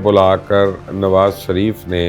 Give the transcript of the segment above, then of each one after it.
بلا کر نواز شریف نے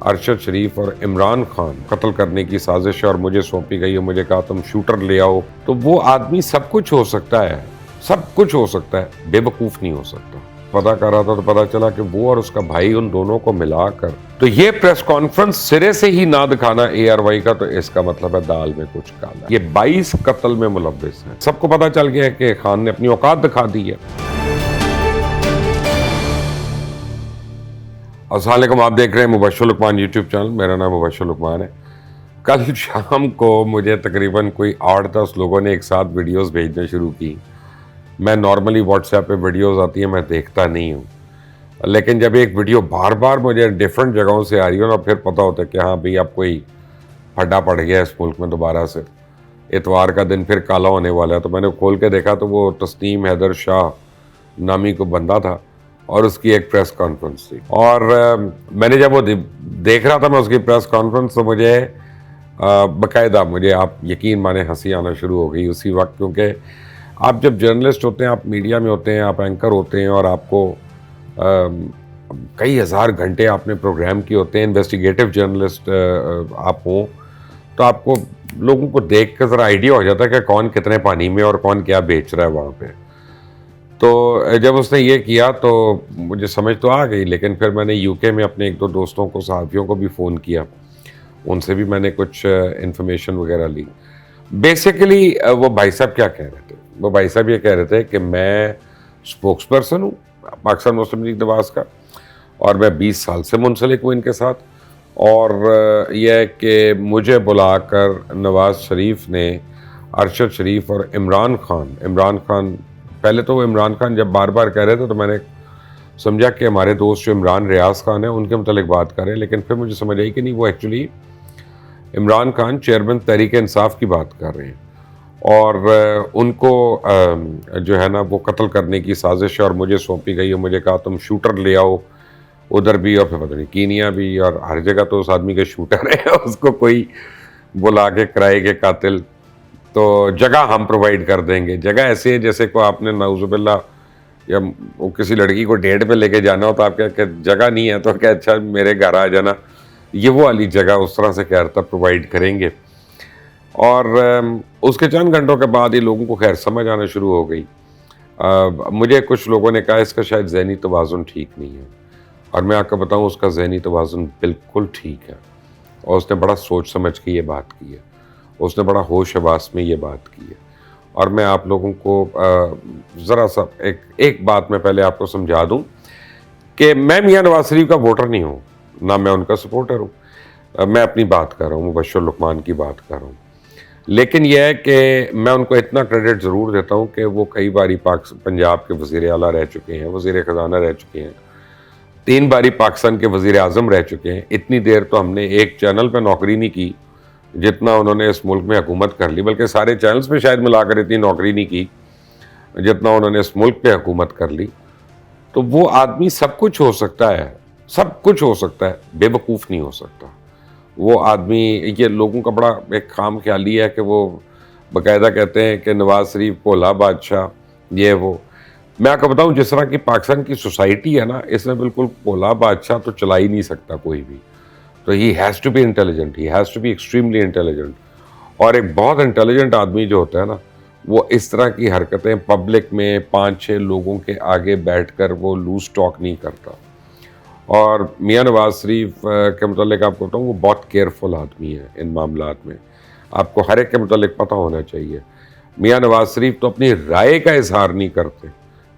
ارشد شریف اور عمران خان قتل کرنے کی سازش اور مجھے سونپی گئی اور مجھے کہا تم شوٹر لے آؤ، تو وہ آدمی سب کچھ ہو سکتا ہے، سب کچھ ہو سکتا ہے، بے وقوف نہیں ہو سکتا۔ پتا کر رہا تھا تو پتا چلا کہ وہ اور اس کا بھائی ان دونوں کو ملا کر، تو یہ پریس کانفرنس سرے سے ہی نہ دکھانا اے آر وائی کا، تو اس کا مطلب ہے دال میں کچھ کالا۔ یہ 22 قتل میں ملوث ہیں، سب کو پتا چل گیا ہے کہ خان نے اپنی اوقات دکھا دی ہے۔ السلام علیکم، آپ دیکھ رہے ہیں مبشر لقمان یوٹیوب چینل، میرا نام مبشر لقمان ہے۔ کل شام کو مجھے تقریباً کوئی 8-10 لوگوں نے ایک ساتھ ویڈیوز بھیجنا شروع کی۔ میں نارملی واٹس ایپ پہ ویڈیوز آتی ہیں میں دیکھتا نہیں ہوں، لیکن جب ایک ویڈیو بار بار مجھے ڈیفرنٹ جگہوں سے آ رہی ہو نا، پھر پتہ ہوتا ہے کہ ہاں بھئی اب کوئی پھڈا پڑ گیا اس ملک میں دوبارہ سے، اتوار کا دن پھر کالا ہونے والا ہے۔ تو میں نے کھول کے دیکھا تو وہ تسنیم حیدر شاہ نامی کو بندہ تھا اور اس کی ایک پریس کانفرنس تھی، اور میں نے جب وہ دیکھ رہا تھا میں اس کی پریس کانفرنس، تو مجھے باقاعدہ مجھے آپ یقین مانے ہنسی آنا شروع ہو گئی اسی وقت، کیونکہ آپ جب جرنلسٹ ہوتے ہیں، آپ میڈیا میں ہوتے ہیں، آپ اینکر ہوتے ہیں، اور آپ کو کئی ہزار گھنٹے آپ نے پروگرام کیے ہوتے ہیں، انویسٹیگیٹو جرنلسٹ آپ ہوں، تو آپ کو لوگوں کو دیکھ کر ذرا آئیڈیا ہو جاتا ہے کہ کون کتنے پانی میں اور کون کیا بیچ رہا ہے وہاں پہ۔ تو جب اس نے یہ کیا تو مجھے سمجھ تو آ گئی، لیکن پھر میں نے یو کے میں اپنے 1-2 دوستوں کو، صحافیوں کو بھی فون کیا، ان سے بھی میں نے کچھ انفارمیشن وغیرہ لی۔ بیسیکلی وہ بھائی صاحب کیا کہہ رہے تھے؟ وہ بھائی صاحب یہ کہہ رہے تھے کہ میں سپوکس پرسن ہوں پاکستان مسلم لیگ نواز کا، اور میں 20 سال سے منسلک ہوں ان کے ساتھ، اور یہ ہے کہ مجھے بلا کر نواز شریف نے ارشد شریف اور عمران خان پہلے تو وہ عمران خان جب بار بار کہہ رہے تھے تو میں نے سمجھا کہ ہمارے دوست جو عمران ریاض خان ہیں ان کے متعلق بات کر رہے ہیں، لیکن پھر مجھے سمجھ آئی کہ نہیں، وہ ایکچولی عمران خان چیئرمین تحریک انصاف کی بات کر رہے ہیں، اور ان کو جو ہے نا وہ قتل کرنے کی سازش اور مجھے سونپی گئی اور مجھے کہا تم شوٹر لے آؤ ادھر بھی، اور پھر پتہ نہیں کینیا بھی، اور ہر جگہ تو اس آدمی کے شوٹر ہے، اس کو کوئی بلا کے کرائے کے قاتل، تو جگہ ہم پرووائڈ کر دیں گے۔ جگہ ایسی ہے جیسے کو آپ نے نعوذ باللہ یا کسی لڑکی کو ڈیٹ پہ لے کے جانا ہو تو آپ کہ جگہ نہیں ہے تو کہ اچھا میرے گھر آ جانا، یہ وہ والی جگہ اس طرح سے کہہ رہتا پرووائڈ کریں گے۔ اور اس کے چند گھنٹوں کے بعد ہی لوگوں کو خیر سمجھ آنا شروع ہو گئی۔ مجھے کچھ لوگوں نے کہا اس کا شاید ذہنی توازن ٹھیک نہیں ہے، اور میں آپ کو بتاؤں اس کا ذہنی توازن بالکل ٹھیک ہے، اور اس نے بڑا سوچ سمجھ کے یہ بات کی ہے، اس نے بڑا ہوش حواس میں یہ بات کی ہے۔ اور میں آپ لوگوں کو ذرا سا ایک بات میں پہلے آپ کو سمجھا دوں کہ میں میاں نواز شریف کا ووٹر نہیں ہوں، نہ میں ان کا سپورٹر ہوں، میں اپنی بات کر رہا ہوں، مبشر لقمان کی بات کر رہا ہوں، لیکن یہ ہے کہ میں ان کو اتنا کریڈٹ ضرور دیتا ہوں کہ وہ کئی باری پنجاب کے وزیر اعلیٰ رہ چکے ہیں، وزیر خزانہ رہ چکے ہیں، 3 باری پاکستان کے وزیر اعظم رہ چکے ہیں۔ اتنی دیر تو ہم نے ایک چینل پہ نوکری نہیں کی جتنا انہوں نے اس ملک میں حکومت کر لی، بلکہ سارے چینلز پہ شاید ملا کر اتنی نوکری نہیں کی جتنا انہوں نے اس ملک پہ حکومت کر لی۔ تو وہ آدمی سب کچھ ہو سکتا ہے، سب کچھ ہو سکتا ہے، بے وقوف نہیں ہو سکتا۔ وہ آدمی، یہ لوگوں کا بڑا ایک خام خیالی ہے کہ وہ باقاعدہ کہتے ہیں کہ نواز شریف بھولا بادشاہ، یہ وہ۔ میں آپ کو بتاؤں جس طرح کی پاکستان کی سوسائٹی ہے نا، اس میں بالکل بھولا بادشاہ تو چلا ہی نہیں سکتا کوئی بھی، تو he has to be intelligent, he has to be extremely intelligent. اور ایک بہت انٹیلیجنٹ آدمی جو ہوتا ہے نا، وہ اس طرح کی حرکتیں پبلک میں 5-6 لوگوں کے آگے بیٹھ کر وہ لوز ٹاک نہیں کرتا۔ اور میاں نواز شریف کے متعلق آپ کو بتاؤں وہ بہت کیئرفل آدمی ہے ان معاملات میں، آپ کو ہر ایک کے متعلق پتہ ہونا چاہیے۔ میاں نواز شریف تو اپنی رائے کا اظہار نہیں کرتے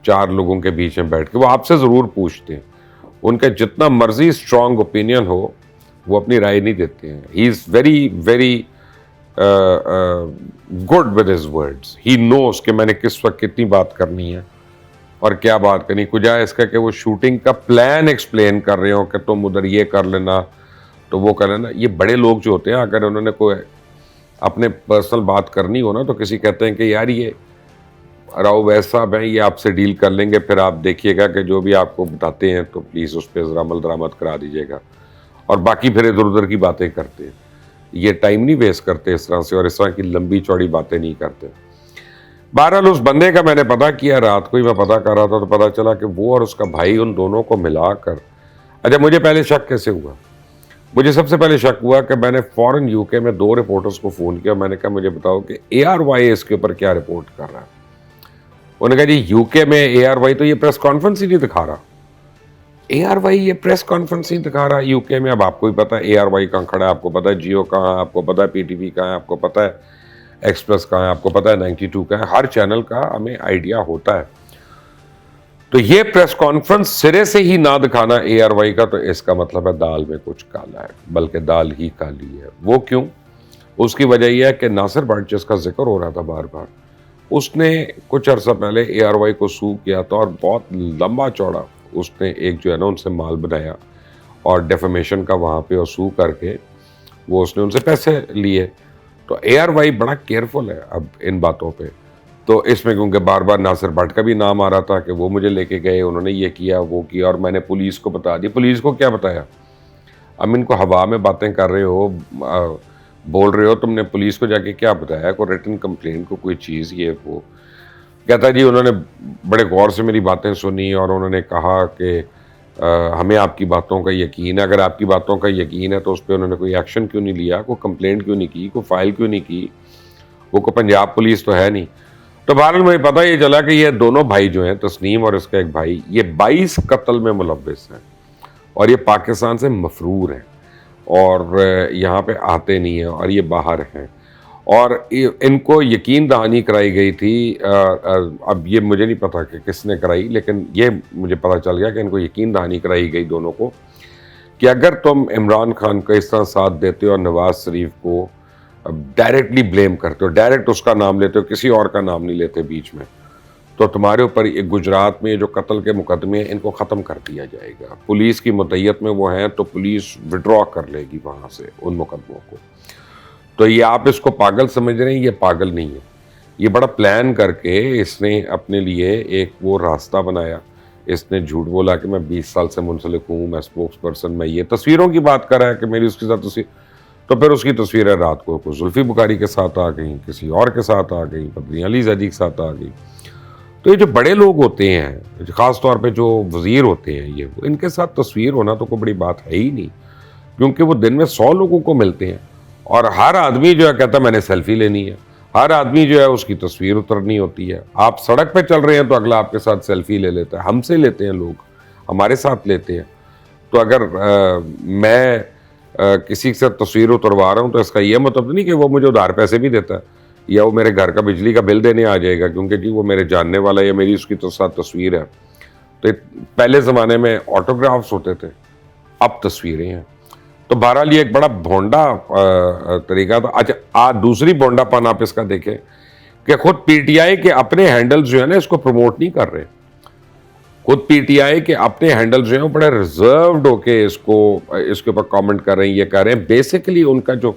4 لوگوں کے بیچ میں بیٹھ کے، وہ آپ سے ضرور پوچھتے ہیں، ان کا جتنا مرضی اسٹرانگ اوپینین ہو وہ اپنی رائے نہیں دیتے ہیں۔ He is very very good with his words, he knows کہ میں نے کس وقت کتنی بات کرنی ہے اور کیا بات کرنی، کجا اس کا کہ وہ شوٹنگ کا پلان ایکسپلین کر رہے ہوں کہ تم ادھر یہ کر لینا تو وہ کر لینا۔ یہ بڑے لوگ جو ہوتے ہیں اگر انہوں نے کوئی اپنے پرسنل بات کرنی ہو نا تو کسی کہتے ہیں کہ یار یہ راؤ ویس صاحب ہیں، یہ آپ سے ڈیل کر لیں گے، پھر آپ دیکھیے گا کہ جو بھی آپ کو بتاتے ہیں تو پلیز اس پہ ذرا عمل درآمد کرا دیجیے گا، اور باقی پھر ادھر ادھر کی باتیں کرتے ہیں۔ یہ ٹائم نہیں ویسٹ کرتے اس طرح سے، اور اس طرح کی لمبی چوڑی باتیں نہیں کرتے۔ بہرحال اس بندے کا میں نے پتہ کیا، رات کو ہی میں پتہ کر رہا تھا تو پتہ چلا کہ وہ اور اس کا بھائی ان دونوں کو ملا کر، اچھا مجھے پہلے شک کیسے ہوا؟ مجھے سب سے پہلے شک ہوا کہ میں نے فوراً یو کے میں 2 رپورٹرز کو فون کیا، میں نے کہا مجھے بتاؤ کہ اے آر وائی اس کے اوپر کیا رپورٹ کر رہا ہے؟ انہوں نے کہا جی یو کے میں اے آر وائی تو یہ پریس کانفرنس ہی نہیں دکھا رہا، اے آر وائی یہ پریس کانفرنس نہیں دکھا رہا یو کے میں۔ اب آپ کو بھی پتا ہے اے آر وائی کہاں کھڑا ہے، آپ کو پتا ہے جیو کہاں ہے، آپ کو پتا ہے پی ٹی وی کہاں ہے، آپ کو پتا ہے ایکسپریس کہاں ہے، آپ کو پتا ہے 92 کہاں ہے، ہر چینل کا ہمیں آئیڈیا ہوتا ہے۔ تو یہ پریس کانفرنس سرے سے ہی نہ دکھانا اے آر وائی کا، تو اس کا مطلب ہے دال میں کچھ کالا ہے، بلکہ دال ہی کالی ہے۔ وہ کیوں؟ اس کی وجہ یہ ہے کہ ناصر بٹ جس کا ذکر ہو رہا تھا بار بار، اس نے کچھ عرصہ پہلے اے آر وائی کو سو کیا تھا، اور بہت لمبا چوڑا اس نے ایک جو ہے نا ان سے مال بنایا، اور ڈیفیمیشن کا وہاں پہ اور سو کر کے وہ اس نے ان سے پیسے لیے۔ تو اے آر وائی بڑا کیئرفل ہے اب ان باتوں پہ، تو اس میں کیونکہ بار بار ناصر بٹ کا بھی نام آ رہا تھا کہ وہ مجھے لے کے گئے، انہوں نے یہ کیا وہ کیا، اور میں نے پولیس کو بتا دی۔ پولیس کو کیا بتایا؟ اب ان کو ہوا میں باتیں کر رہے ہو، بول رہے ہو، تم نے پولیس کو جا کے کیا بتایا؟ کوئی ریٹن کمپلینٹ کو کوئی چیز یہ وہ؟ کہتا جی انہوں نے بڑے غور سے میری باتیں سنی اور انہوں نے کہا کہ ہمیں آپ کی باتوں کا یقین ہے۔ اگر آپ کی باتوں کا یقین ہے تو اس پہ انہوں نے کوئی ایکشن کیوں نہیں لیا، کوئی کمپلینٹ کیوں نہیں کی، کوئی فائل کیوں نہیں کی؟ وہ کوئی پنجاب پولیس تو ہے نہیں۔ تو بہرحال مجھے پتہ یہ چلا کہ یہ دونوں بھائی جو ہیں، تسنیم اور اس کا ایک بھائی، یہ 22 قتل میں ملوث ہیں، اور یہ پاکستان سے مفرور ہیں، اور یہاں پہ آتے نہیں ہیں، اور یہ باہر ہیں، اور ان کو یقین دہانی کرائی گئی تھی۔ اب یہ مجھے نہیں پتا کہ کس نے کرائی، لیکن یہ مجھے پتا چل گیا کہ ان کو یقین دہانی کرائی گئی دونوں کو، کہ اگر تم عمران خان کا اس طرح ساتھ دیتے ہو اور نواز شریف کو ڈائریکٹلی بلیم کرتے ہو، ڈائریکٹ اس کا نام لیتے ہو، کسی اور کا نام نہیں لیتے بیچ میں، تو تمہارے اوپر گجرات میں جو قتل کے مقدمے ہیں ان کو ختم کر دیا جائے گا۔ پولیس کی متعیت میں وہ ہیں تو پولیس وڈرا کر لے گی وہاں سے ان مقدموں کو۔ تو یہ آپ اس کو پاگل سمجھ رہے ہیں، یہ پاگل نہیں ہے، یہ بڑا پلان کر کے اس نے اپنے لیے ایک وہ راستہ بنایا۔ اس نے جھوٹ بولا کہ میں 20 سال سے منسلک ہوں، میں اسپوکس پرسن، میں یہ تصویروں کی بات کر رہا ہے کہ میری اس کے ساتھ تصویر، تو پھر اس کی تصویریں رات کو کوئی زلفی بخاری کے ساتھ آ گئیں، کسی اور کے ساتھ آ گئیں، پتنی علی زیدی کے ساتھ آ گئی۔ تو یہ جو بڑے لوگ ہوتے ہیں، خاص طور پہ جو وزیر ہوتے ہیں، یہ ان کے ساتھ تصویر ہونا تو کوئی بڑی بات ہے ہی نہیں، کیونکہ وہ دن میں 100 لوگوں کو ملتے ہیں، اور ہر آدمی جو ہے کہتا ہے میں نے سیلفی لینی ہے، ہر آدمی جو ہے اس کی تصویر اترنی ہوتی ہے۔ آپ سڑک پہ چل رہے ہیں تو اگلا آپ کے ساتھ سیلفی لے لیتا ہے، ہم سے لیتے ہیں لوگ، ہمارے ساتھ لیتے ہیں۔ تو اگر میں کسی سے تصویر اتروا رہا ہوں تو اس کا یہ مطلب نہیں کہ وہ مجھے ادھار پیسے بھی دیتا ہے، یا وہ میرے گھر کا بجلی کا بل دینے آ جائے گا کیونکہ جی وہ میرے جاننے والا یا میری اس کی ساتھ تصویر ہے۔ تو پہلے زمانے میں آٹوگرافس ہوتے تھے، اب تصویریں ہیں۔ تو بہرحال یہ ایک بڑا بھونڈا طریقہ تھا۔ اچھا دوسری بھونڈا پن آپ اس کا دیکھیں کہ خود پی ٹی آئی کے اپنے ہینڈلز جو ہے نا اس کو پروموٹ نہیں کر رہے، خود پی ٹی آئی کے اپنے ہینڈل جو ہیں وہ بڑے ریزروڈ ہو کے اس کے اوپر کامنٹ کر رہے ہیں، یہ کہہ رہے ہیں بیسیکلی ان کا جو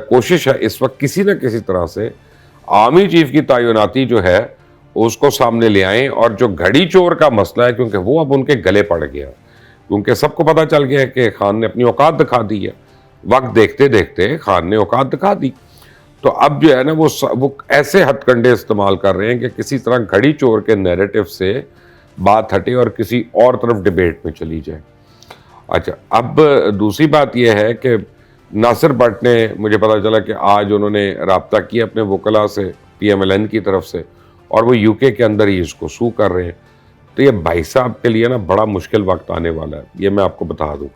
کوشش ہے اس وقت کسی نہ کسی طرح سے آرمی چیف کی تعیناتی جو ہے اس کو سامنے لے آئیں، اور جو گھڑی چور کا مسئلہ ہے کیونکہ وہ اب ان کے گلے پڑ گیا، کیونکہ سب کو پتا چل گیا ہے کہ خان نے اپنی اوقات دکھا دی ہے، وقت دیکھتے دیکھتے خان نے اوقات دکھا دی۔ تو اب جو ہے نا وہ ایسے ہتھ کنڈے استعمال کر رہے ہیں کہ کسی طرح گھڑی چور کے نیریٹو سے بات ہٹے اور کسی اور طرف ڈیبیٹ میں چلی جائے۔ اچھا اب دوسری بات یہ ہے کہ ناصر بٹ نے، مجھے پتا چلا کہ آج انہوں نے رابطہ کیا اپنے وکلا سے پی ایم ایل این کی طرف سے، اور وہ یو کے اندر ہی اس کو سو کر رہے ہیں۔ تو یہ بھائی صاحب کے لیے نا بڑا مشکل وقت آنے والا ہے، یہ میں آپ کو بتا دوں،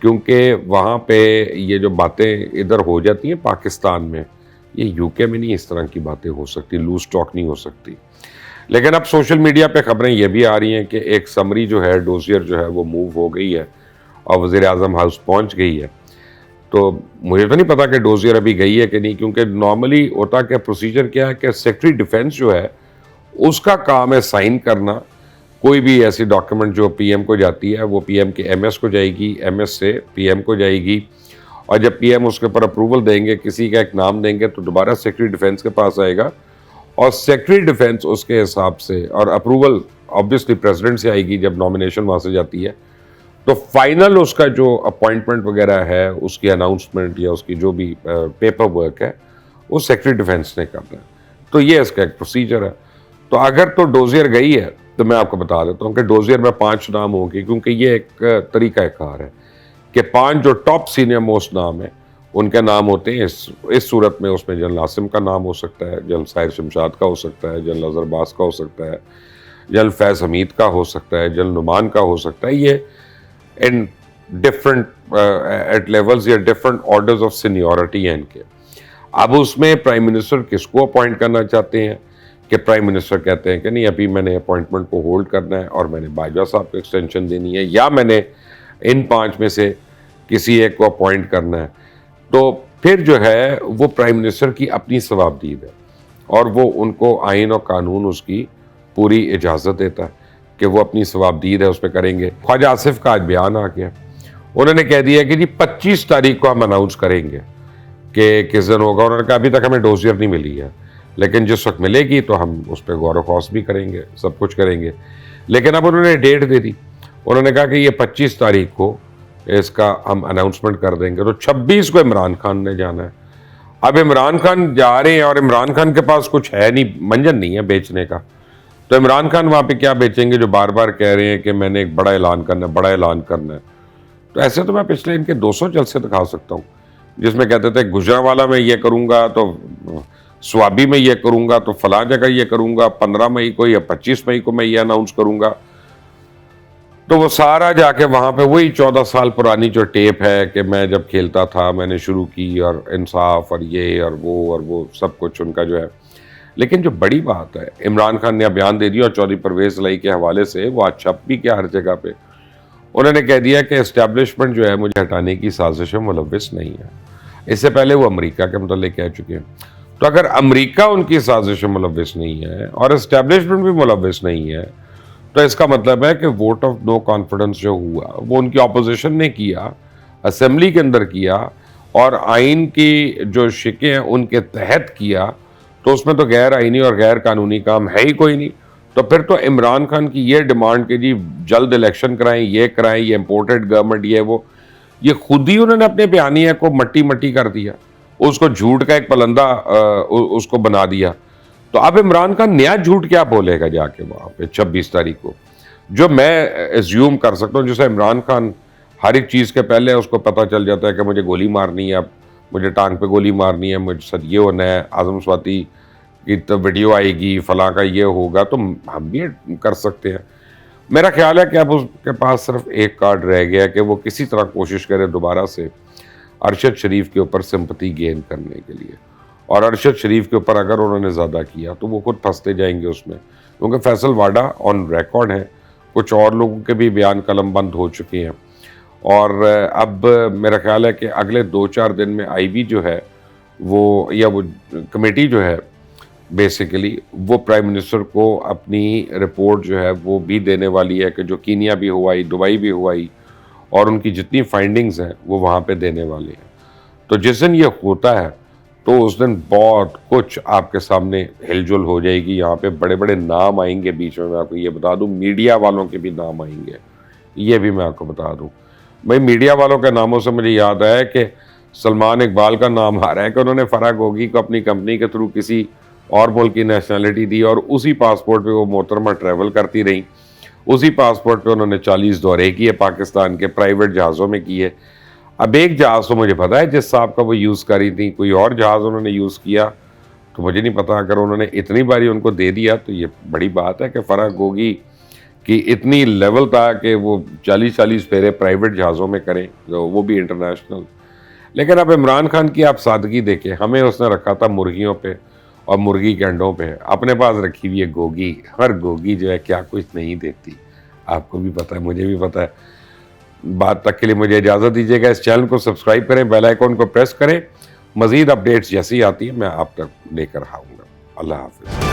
کیونکہ وہاں پہ یہ جو باتیں ادھر ہو جاتی ہیں پاکستان میں، یہ یو کے میں نہیں اس طرح کی باتیں ہو سکتی، لوز ٹاک نہیں ہو سکتی۔ لیکن اب سوشل میڈیا پہ خبریں یہ بھی آ رہی ہیں کہ ایک سمری جو ہے ڈوزیئر جو ہے وہ موو ہو گئی ہے اور وزیر اعظم ہاؤس پہنچ گئی ہے۔ تو مجھے تو نہیں پتا کہ ڈوزیئر ابھی گئی ہے کہ نہیں، کیونکہ نارملی ہوتا کہ پروسیجر کیا ہے کہ سیکرٹری ڈیفینس جو ہے اس کا کام ہے سائن کرنا، کوئی بھی ایسی ڈاکیومنٹ جو پی ایم کو جاتی ہے وہ پی ایم کے ایم ایس کو جائے گی، ایم ایس سے پی ایم کو جائے گی، اور جب پی ایم اس کے اوپر اپروول دیں گے، کسی کا ایک نام دیں گے تو دوبارہ سیکرٹری ڈیفینس کے پاس آئے گا، اور سیکرٹری ڈیفینس اس کے حساب سے، اور اپروول آبویسلی پریزیڈنٹ سے آئے گی جب نامینیشن وہاں سے جاتی ہے، تو فائنل اس کا جو اپوائنٹمنٹ وغیرہ ہے، اس کی اناؤنسمنٹ یا اس کی جو بھی پیپر ورک ہے، وہ سیکرٹری ڈیفینس نے کرنا ہے۔ تو یہ اس کا ایک پروسیجر ہے. تو اگر تو ڈوزیئر گئی ہے تو میں آپ کو بتا دیتا ہوں کہ ڈوزیئر میں 5 نام ہوں گے، کیونکہ یہ ایک طریقہ کار ہے کہ 5 جو ٹاپ سینئر موسٹ نام ہیں ان کے نام ہوتے ہیں. اس صورت میں اس میں جنرل عاصم کا نام ہو سکتا ہے، جنرل ساحر شمشاد کا ہو سکتا ہے، جنرل اظہر عباس کا ہو سکتا ہے، جنرل فیض حمید کا ہو سکتا ہے، جنرل نعمان کا ہو سکتا ہے. یہ ان ڈفرنٹ ایٹ لیولز یا ڈفرنٹ آرڈرز آف سینیورٹی ہیں ان کے. اب اس میں پرائم منسٹر کس کو اپوائنٹ کرنا چاہتے ہیں کہ پرائم منسٹر کہتے ہیں کہ نہیں ابھی میں نے اپوائنٹمنٹ کو ہولڈ کرنا ہے اور میں نے باجوہ صاحب کو ایکسٹینشن دینی ہے، یا میں نے ان 5 میں سے کسی ایک کو اپوائنٹ کرنا ہے. تو پھر جو ہے وہ پرائم منسٹر کی اپنی ثوابدید ہے اور وہ ان کو آئین اور قانون اس کی پوری اجازت دیتا ہے کہ وہ اپنی ثوابدید ہے اس پہ کریں گے. خواجہ آصف کا آج بیان آ گیا، انہوں نے کہہ دیا کہ جی 25 تاریخ کو ہم اناؤنس کریں گے کہ کس دن ہوگا. انہوں نے کہا ابھی تک ہمیں ڈوزیئر نہیں ملی ہے، لیکن جس وقت ملے گی تو ہم اس پہ غور و خوض بھی کریں گے، سب کچھ کریں گے. لیکن اب انہوں نے ڈیٹ دے دی، انہوں نے کہا کہ یہ 25 تاریخ کو اس کا ہم اناؤنسمنٹ کر دیں گے. تو 26 کو عمران خان نے جانا ہے. اب عمران خان جا رہے ہیں اور عمران خان کے پاس کچھ ہے نہیں، منجن نہیں ہے بیچنے کا. تو عمران خان وہاں پہ کیا بیچیں گے جو بار بار کہہ رہے ہیں کہ میں نے ایک بڑا اعلان کرنا ہے، بڑا اعلان کرنا ہے. تو ایسے تو میں پچھلے ان کے 200 جلسے دکھا سکتا ہوں جس میں کہتے تھے گجرانوالا میں یہ کروں گا تو سوابی میں یہ کروں گا تو فلاں جگہ یہ کروں گا، 15 مئی کو یا 25 مئی کو میں یہ اناؤنس کروں گا. تو وہ سارا جا کے وہاں پہ وہی 14 سال پرانی جو ٹیپ ہے کہ میں جب کھیلتا تھا میں نے شروع کی اور انصاف اور یہ اور وہ سب کچھ ان کا جو ہے. لیکن جو بڑی بات ہے عمران خان نے بیان دے دیا اور چودھری پرویز الہی کے حوالے سے وہ آج چھپ بھی کیا ہر جگہ پہ. انہوں نے کہہ دیا کہ اسٹیبلشمنٹ جو ہے مجھے ہٹانے کی سازش میں ملوث نہیں ہے. اس سے پہلے وہ امریکہ کے متعلق کہہ چکے ہیں. تو اگر امریکہ ان کی سازش میں ملوث نہیں ہے اور اسٹیبلشمنٹ بھی ملوث نہیں ہے تو اس کا مطلب ہے کہ ووٹ آف نو کانفیڈنس جو ہوا وہ ان کی اپوزیشن نے کیا، اسمبلی کے اندر کیا اور آئین کی جو شکیں ہیں ان کے تحت کیا. تو اس میں تو غیر آئینی اور غیر قانونی کام ہے ہی کوئی نہیں. تو پھر تو عمران خان کی یہ ڈیمانڈ کہ جی جلد الیکشن کرائیں، یہ امپورٹڈ گورنمنٹ یہ خود ہی انہوں نے اپنے بیانیہ کو مٹی کر دیا، اس کو جھوٹ کا ایک پلندہ اس کو بنا دیا. تو اب عمران خان نیا جھوٹ کیا بولے گا جا کے وہاں پہ 26 تاریخ کو، جو میں ایزیوم کر سکتا ہوں. جیسے عمران خان ہر ایک چیز کے پہلے اس کو پتہ چل جاتا ہے کہ مجھے گولی مارنی ہے، اب مجھے ٹانگ پہ گولی مارنی ہے، مجھ سے یہ ہونا ہے، اعظم سواتی کی تو ویڈیو آئے گی، فلاں کا یہ ہوگا. تو ہم بھی کر سکتے ہیں. میرا خیال ہے کہ اب اس کے پاس صرف ایک کارڈ رہ گیا کہ وہ کسی طرح کوشش کرے دوبارہ سے ارشد شریف کے اوپر سمپتی گین کرنے کے لیے. اور ارشد شریف کے اوپر اگر انہوں نے زیادہ کیا تو وہ خود پھنستے جائیں گے اس میں، کیونکہ فیصل واڈا آن ریکارڈ ہیں، کچھ اور لوگوں کے بھی بیان قلم بند ہو چکے ہیں. اور اب میرا خیال ہے کہ اگلے 2-4 دن میں آئی بی جو ہے وہ کمیٹی جو ہے بیسیکلی وہ پرائم منسٹر کو اپنی رپورٹ جو ہے وہ بھی دینے والی ہے کہ جو کینیا بھی ہوائی، دبئی بھی ہوائی اور ان کی جتنی فائنڈنگز ہیں وہ وہاں پہ دینے والی ہیں. تو جس دن یہ ہوتا ہے تو اس دن بہت کچھ آپ کے سامنے ہل جل ہو جائے گی. یہاں پہ بڑے بڑے نام آئیں گے بیچ میں آپ کو یہ بتا دوں، میڈیا والوں کے بھی نام آئیں گے، یہ بھی میں آپ کو بتا دوں. بھائی میڈیا والوں کے ناموں سے مجھے یاد آیا کہ سلمان اقبال کا نام آ رہا ہے کہ انہوں نے فرح گوگی کو اپنی کمپنی کے تھرو کسی اور ملک کی نیشنلٹی دی اور اسی پاسپورٹ پہ وہ محترمہ ٹریول کرتی رہیں. اسی پاسپورٹ پہ انہوں نے 40 دورے کیے پاکستان کے، پرائیویٹ جہازوں میں کیے. اب ایک جہاز تو مجھے پتا ہے جس صاحب کا وہ یوز کری تھی، کوئی اور جہاز انہوں نے یوز کیا تو مجھے نہیں پتا. اگر انہوں نے اتنی باری ان کو دے دیا تو یہ بڑی بات ہے کہ فرح گوگی کی اتنی لیول تھا کہ وہ 40 پھیرے پرائیویٹ جہازوں میں کریں، وہ بھی انٹرنیشنل. لیکن اب عمران خان کی آپ سادگی دیکھیں، ہمیں اس نے رکھا تھا مرغیوں پہ اور مرغی کے انڈوں پہ، اپنے پاس رکھی ہوئی ہے گوگی. ہر گوگی جو ہے کیا کچھ نہیں دیتی، آپ کو بھی پتہ ہے، مجھے بھی پتہ ہے. بات تک کے لیے مجھے اجازت دیجیے گا. اس چینل کو سبسکرائب کریں، بیل آئیکن کو پریس کریں. مزید اپڈیٹس جیسی آتی ہیں میں آپ تک لے کر آؤں گا. اللہ حافظ.